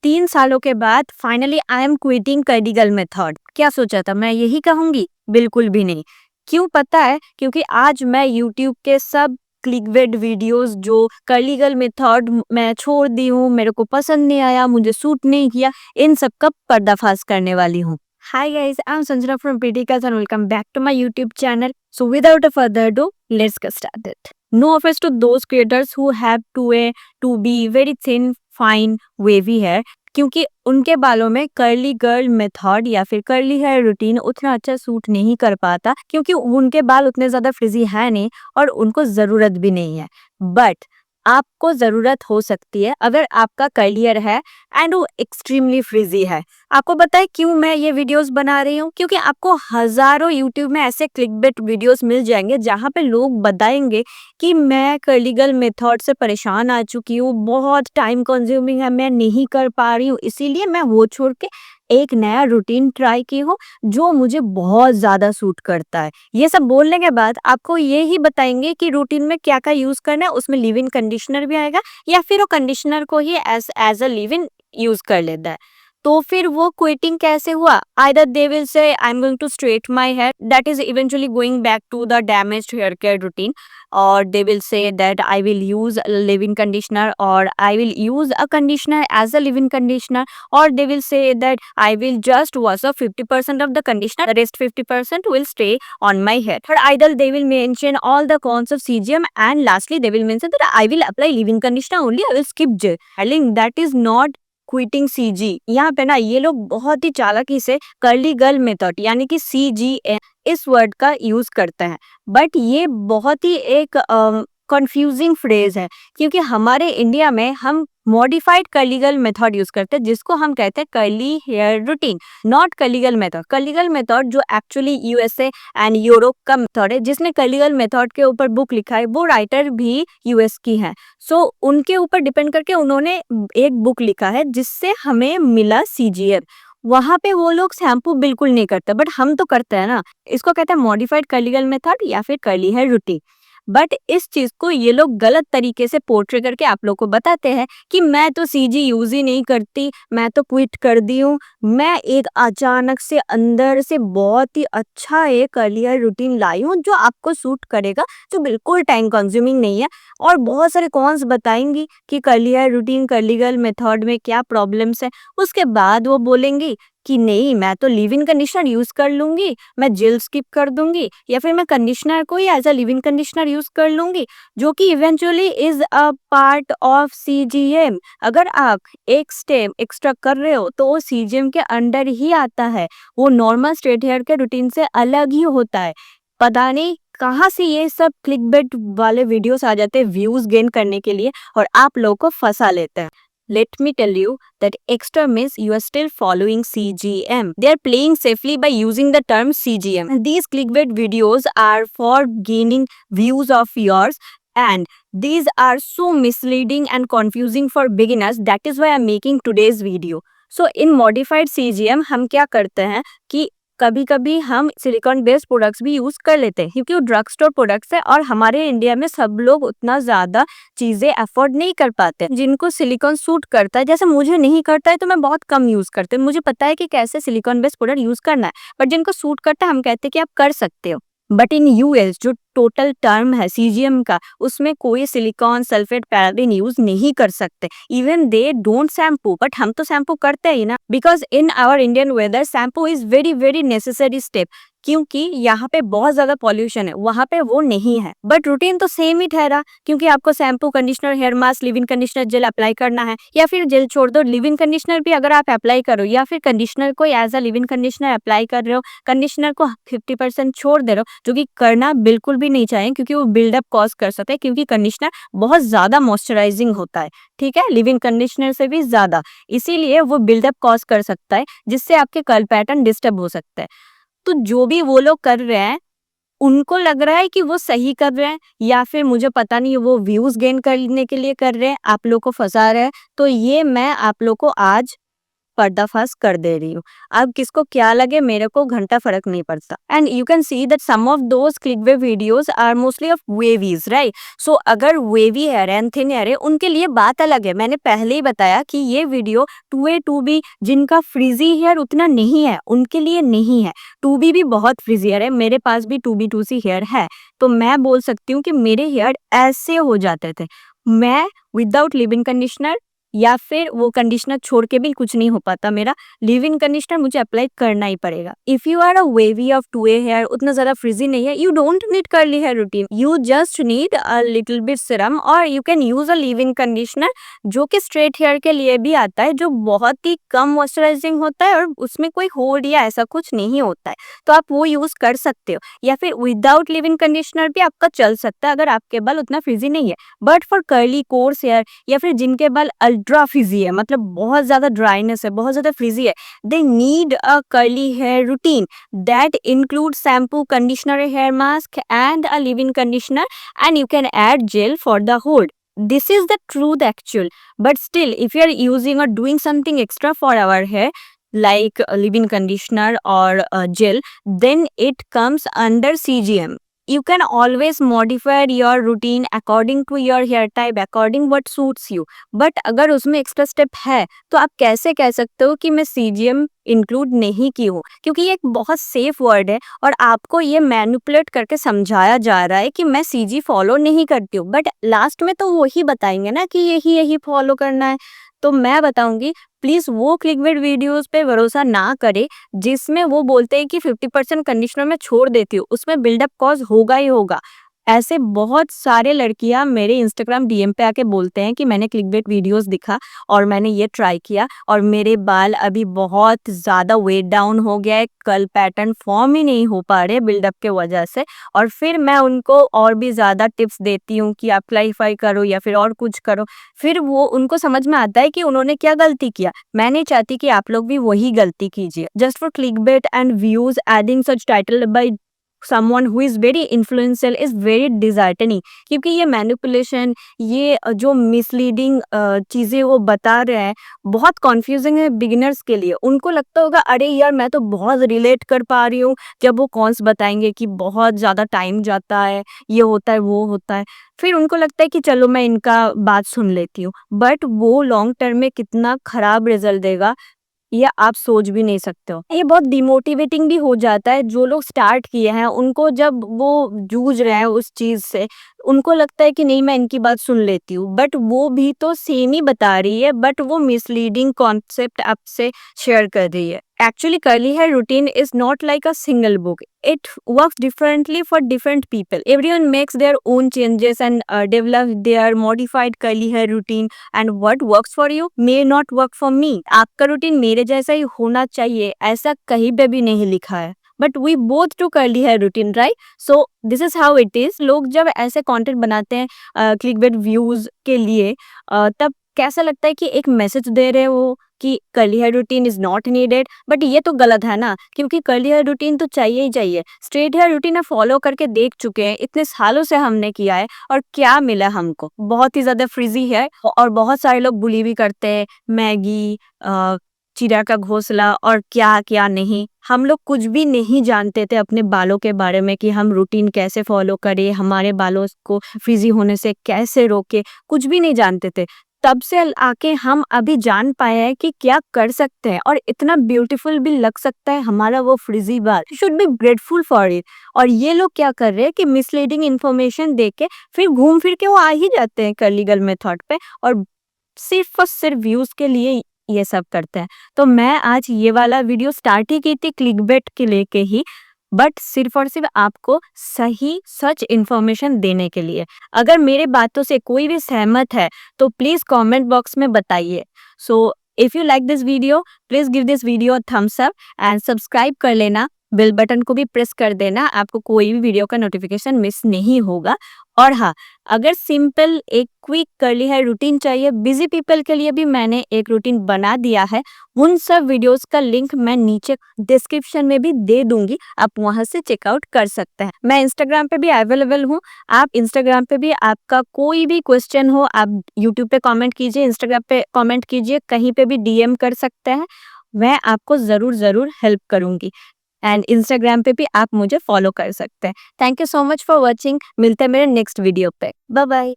3 सालों के बाद finally I am quitting curly girl method. क्या सोचा था मैं यही कहूंगी? बिल्कुल भी नहीं। क्यों पता है? क्योंकि आज मैं यूट्यूब के सब क्लिकबेट वीडियोस जो कर्ली गर्ल मेथड मैं छोड़ दी हूँ, मेरे को पसंद नहीं आया, मुझे सूट नहीं किया, इन सब का पर्दाफाश करने वाली हूँ। Hi guys, I'm Sanjana from Criticals and welcome back to my YouTube channel. So without a further ado, let's get started. No offense to those creators who have to be very thin, fine, wavy hair, क्योंकि उनके बालों में curly girl method या फिर curly hair routine उतना अच्छा suit नहीं कर पाता, क्योंकि उनके बाल उतने ज्यादा फ्रिजी है नहीं और उनको जरूरत भी नहीं है। बट आपको जरूरत हो सकती है अगर आपका कर्ली हेयर है एंड वो एक्सट्रीमली फ्रिजी है। आपको पता है क्यों मैं ये वीडियोस बना रही हूँ? क्योंकि आपको हजारों यूट्यूब में ऐसे क्लिकबेट वीडियोस मिल जाएंगे जहाँ पे लोग बताएंगे कि मैं कर्ली गर्ल मेथड से परेशान आ चुकी हूँ, बहुत टाइम कंज्यूमिंग है, मैं नहीं कर पा रही हूँ, इसीलिए मैं वो छोड़ के एक नया रूटीन ट्राई की हूँ जो मुझे बहुत ज्यादा सूट करता है। ये सब बोलने के बाद आपको ये ही बताएंगे कि रूटीन में क्या क्या यूज करना है, उसमें लिव इन कंडीशनर भी आएगा या फिर वो कंडीशनर को ही as a leave in use कर लेता है। तो फिर वो क्विटिंग कैसे हुआ? Either they will say I am going to straight my hair, that is eventually going back to the damaged hair care routine, or they will say that I will use a leave-in conditioner or I will use a conditioner as a leave-in conditioner, or they will say that I will just wash off 50% of the conditioner, the rest 50% will stay on my hair. Or either they will mention all the cons of CGM and lastly they will mention that I will apply leave-in conditioner only, I will skip gel. Darling, that is not quitting CG. यहाँ पे ना ये लोग बहुत ही चालाकी से curly girl method यानी कि CGM इस वर्ड का यूज करते हैं, बट ये बहुत ही एक कंफ्यूजिंग फ्रेज है, क्योंकि हमारे इंडिया में हम modified curly girl method use करते हैं जिसको हम कहते हैं curly hair routine, not curly girl method. Curly girl method जो एक्चुअली USA एंड यूरोप का मेथड है, जिसने कर्ली गर्ल मेथड के ऊपर बुक लिखा है वो राइटर भी US की है। सो उनके ऊपर डिपेंड करके उन्होंने एक बुक लिखा है जिससे हमें मिला CGM। वहां पे वो लोग शैम्पू बिल्कुल नहीं करते, बट हम तो करते हैं ना। इसको कहते हैं मॉडिफाइड कर्ली गर्ल मेथड या फिर कर्ली हेयर रूटीन। बट इस चीज को ये लोग गलत तरीके से पोर्ट्रे करके आप लोग को बताते हैं कि मैं तो CG यूज ही नहीं करती, मैं तो क्विट कर दी हूँ। मैं एक अचानक से अंदर से बहुत ही अच्छा एक कर्ली हेयर रूटीन लाई हूँ जो आपको सूट करेगा, जो बिल्कुल टाइम कंज्यूमिंग नहीं है, और बहुत सारे कॉन्स बताएंगी कि curly hair routine curly girl method में क्या प्रॉब्लम्स है। उसके बाद वो बोलेंगी कि नहीं, मैं तो लिव इन कंडीशनर यूज कर लूंगी, मैं जेल स्किप कर दूंगी, या फिर मैं कंडीशनर को ही as a leave in conditioner use कर लूंगी, जो कि eventually is a part of CGM। अगर आप एक स्टेप एक्स्ट्रा कर रहे हो तो वो CGM के अंडर ही आता है, वो नॉर्मल स्ट्रेट हेयर के रूटीन से अलग ही होता है। पता नहीं कहाँ से ये सब क्लिकबेट वाले वीडियोस आ जाते हैं व्यूज गेन करने के लिए और आप लोगों को फंसा लेते हैं। Let me tell you that extra means you are still following CGM. They are playing safely by using the term CGM. And these clickbait videos are for gaining views of yours, and these are so misleading and confusing for beginners. That is why I am making today's video. So in modified CGM हम क्या करते हैं कि कभी कभी हम silicon based products भी use कर लेते हैं, क्योंकि वो ड्रग स्टोर प्रोडक्ट्स है और हमारे इंडिया में सब लोग उतना ज्यादा चीजें अफोर्ड नहीं कर पाते। जिनको सिलिकॉन सूट करता है, जैसे मुझे नहीं करता है तो मैं बहुत कम यूज करते हैं, मुझे पता है कि कैसे सिलिकॉन बेस्ड प्रोडक्ट यूज करना है, बट जिनको सूट करता है हम कहते हैं कि आप कर सकते हो। बट इन US जो टोटल टर्म है CGM का, उसमें कोई सिलिकॉन सल्फेट पैराबेन यूज नहीं कर सकते। Even they don't shampoo, but हम तो शैम्पू करते ही ना, because in our Indian weather shampoo is very very necessary step, क्योंकि यहाँ पे बहुत ज्यादा पॉल्यूशन है, वहां पे वो नहीं है। बट रूटीन तो सेम ही ठहरा, क्योंकि आपको shampoo, conditioner, hair mask, leave in conditioner, gel apply करना है, या फिर जेल छोड़ दो, लिव इन कंडीशनर भी अगर आप अप्लाई करो, या फिर कंडीशनर को as a leave in conditioner apply कर रहे हो, कंडीशनर को 50% छोड़ दे रहे हो, जो कि करना बिल्कुल भी नहीं चाहिए, क्योंकि वो बिल्डअप कॉज कर सकते हैं, क्योंकि कंडीशनर बहुत ज्यादा मॉइस्चराइजिंग होता है, ठीक है, लिव इन कंडीशनर से भी ज्यादा, इसीलिए वो बिल्डअप कॉज कर सकता है, जिससे आपके कर्ल पैटर्न डिस्टर्ब हो सकता है। तो जो भी वो लोग कर रहे हैं, उनको लग रहा है कि वो सही कर रहे हैं, या फिर मुझे पता नहीं वो व्यूज गेन करने के लिए कर रहे हैं, आप लोग को फंसा रहे हैं। तो ये मैं आप लोग को आज पर्दाफाश कर दे रही हूँ। अब किसको क्या लगे, मेरे को घंटा फर्क नहीं पड़ता। And you can see that some of those clickbait videos are mostly of wavies, right? So अगर wavy hair and thin hair है, उनके लिए बात अलग है। मैंने पहले ही बताया कि ये वीडियो 2A 2B जिनका फ्रीजी हेयर उतना नहीं है उनके लिए नहीं है। 2B भी बहुत फ्रीजी हेयर है, मेरे पास भी 2B 2C हेयर है, तो मैं बोल सकती हूँ कि मेरे हेयर ऐसे हो जाते थे। मैं विदाउट लिव इन कंडीशनर या फिर वो कंडीशनर छोड़ के भी कुछ नहीं हो पाता मेरा। लिव इन कंडीशनर मुझे अप्लाई करना ही पड़ेगा। If you are a wavy of 2A hair, उतना ज्यादा फ्रिजी नहीं है, you don't need curly hair routine, you just need a little bit serum और you can use a leave in conditioner जो कि स्ट्रेट हेयर के लिए भी आता है, जो बहुत ही कम मॉइस्चराइजिंग होता है और उसमें कोई होड या ऐसा कुछ नहीं होता है, तो आप वो यूज कर सकते हो। या फिर विदाउट लिव इन कंडीशनर भी आपका चल सकता है अगर आपके बाल उतना फ्रिजी नहीं है। But for curly coarse hair या फिर जिनके बाल अल्ट्रा फ्रिजी है, मतलब बहुत ज्यादा ड्राइनेस है, बहुत ज्यादा फ्रिजी है, they need a curly hair routine that include shampoo, conditioner, hair mask and a leave in conditioner, and you can add gel for the hold. This is the truth actual. But still, if you are using or doing something extra for our hair, like a leave-in conditioner or a gel, then it comes under CGM. You can always modify your routine according to your hair type, according what suits you. But अगर उसमें extra step है तो आप कैसे कह सकते हो कि मैं CGM इंक्लूड नहीं की हूँ? क्योंकि ये एक बहुत सेफ वर्ड है और आपको ये मैनिपुलेट करके समझाया जा रहा है कि मैं CG फॉलो नहीं करती हूँ, बट लास्ट में तो वही बताएंगे ना कि यही यही फॉलो करना है। तो मैं बताऊंगी, प्लीज वो क्लिकबेट वीडियोस पे भरोसा ना करे जिसमें वो बोलते हैं कि 50% कंडीशनर में छोड़ देती हूँ, उसमें बिल्डअप कॉज होगा ही होगा। ऐसे बहुत सारे लड़कियां मेरे इंस्टाग्राम DM पे आके बोलते हैं कि मैंने क्लिकबेट वीडियोस दिखा और मैंने ये ट्राई किया और मेरे बाल अभी बहुत ज़्यादा वेट डाउन हो गया है, कल पैटर्न फॉर्म ही नहीं हो पा रहे बिल्डअप के वजह से। और फिर मैं उनको और भी ज़्यादा टिप्स देती हूँ कि आप क्लैरिफाई करो या फिर और कुछ करो, फिर वो उनको समझ में आता है कि उन्होंने क्या गलती किया। मैं नहीं चाहती कि आप लोग भी वही गलती कीजिए just for clickbait and views. Adding such title by someone who is very influential is very disheartening, क्योंकि ये मैनिपुलेशन, ये जो मिसलीडिंग चीज़ें वो बता रहे हैं बहुत कॉन्फ्यूजिंग है बिगिनर्स के लिए। उनको लगता होगा अरे यार मैं तो बहुत रिलेट कर पा रही हूँ, जब वो कॉन्स बताएंगे कि बहुत ज़्यादा टाइम जाता है, ये होता है वो होता है, फिर उनको लगता है कि चलो मैं इनका बात सुन लेती हूँ। बट वो लॉन्ग टर्म में कितना खराब रिजल्ट देगा ये आप सोच भी नहीं सकते हो। ये बहुत डिमोटिवेटिंग भी हो जाता है, जो लोग स्टार्ट किए हैं उनको, जब वो जूझ रहे हैं उस चीज से, उनको लगता है कि नहीं मैं इनकी बात सुन लेती हूँ, बट वो भी तो सेम ही बता रही है, बट वो मिसलीडिंग कॉन्सेप्ट आपसे शेयर कर रही है। Actually, curly hair routine is not like a single book. It works differently for different people. Everyone makes their own changes and develop their modified curly hair routine. And what works for you may not work for me. आपका routine मेरे जैसा ही होना चाहिए, ऐसा कहीं पे भी नहीं लिखा है। But we both to curly hair routine, right? So this is how it is. लोग जब ऐसे कंटेंट बनाते हैं क्लिकबेट व्यूज के लिए, तब कैसा लगता है कि एक मैसेज दे रहे हो कि curly hair routine is not needed, but ये तो गलत है ना, क्योंकि कर्ली हेयर रूटीन तो चाहिए ही चाहिए। स्ट्रेट हेयर रूटीन फॉलो करके देख चुके हैं, इतने सालों से हमने किया है और क्या मिला हमको? बहुत ही ज्यादा फ्रिजी है। और बहुत सारे लोग बुली भी करते हैं, मैगी, चिड़ा का घोंसला और क्या क्या नहीं। हम लोग कुछ भी नहीं जानते थे अपने बालों के बारे में कि हम रूटीन कैसे फॉलो करें, हमारे बालों को फ्रिजी होने से कैसे रोके, कुछ भी नहीं जानते थे। तब से आके हम अभी जान पाए हैं कि क्या कर सकते हैं और इतना ब्यूटीफुल भी लग सकता है हमारा वो फ्रिजी बाल। Should be grateful for it. और ये लोग क्या कर रहे हैं कि मिसलीडिंग इन्फॉर्मेशन दे के फिर घूम फिर के वो आ ही जाते हैं कर्ली गर्ल मेथड पे और सिर्फ और सिर्फ व्यूज के लिए ये सब करते हैं। तो मैं आज ये वाला वीडियो स्टार्ट ही की थी क्लिकबेट के लेके ही, बट सिर्फ और सिर्फ आपको सही सच इन्फॉर्मेशन देने के लिए। अगर मेरे बातों से कोई भी सहमत है तो प्लीज कमेंट बॉक्स में बताइए। So if you like this video, please give this video a thumbs up and subscribe कर लेना। बेल बटन को भी प्रेस कर देना, आपको कोई भी वीडियो का नोटिफिकेशन मिस नहीं होगा। और हाँ, अगर सिंपल एक क्विक कर्ली हेयर रूटीन चाहिए, बिजी पीपल के लिए भी मैंने एक रूटीन बना दिया है। उन सब वीडियोस का लिंक मैं नीचे डिस्क्रिप्शन में भी दे दूंगी, आप वहां से चेकआउट कर सकते हैं। मैं इंस्टाग्राम पे भी अवेलेबल हूँ, आप इंस्टाग्राम पे भी आपका कोई भी क्वेश्चन हो आप यूट्यूब पे कमेंट कीजिए, इंस्टाग्राम पे कमेंट कीजिए, कहीं पे भी डीएम कर सकते हैं, मैं आपको ज़रूर ज़रूर हेल्प करूंगी। एंड इंस्टाग्राम पे भी आप मुझे फॉलो कर सकते हैं। Thank you so much for watching, मिलते हैं मेरे नेक्स्ट वीडियो पे। Bye bye.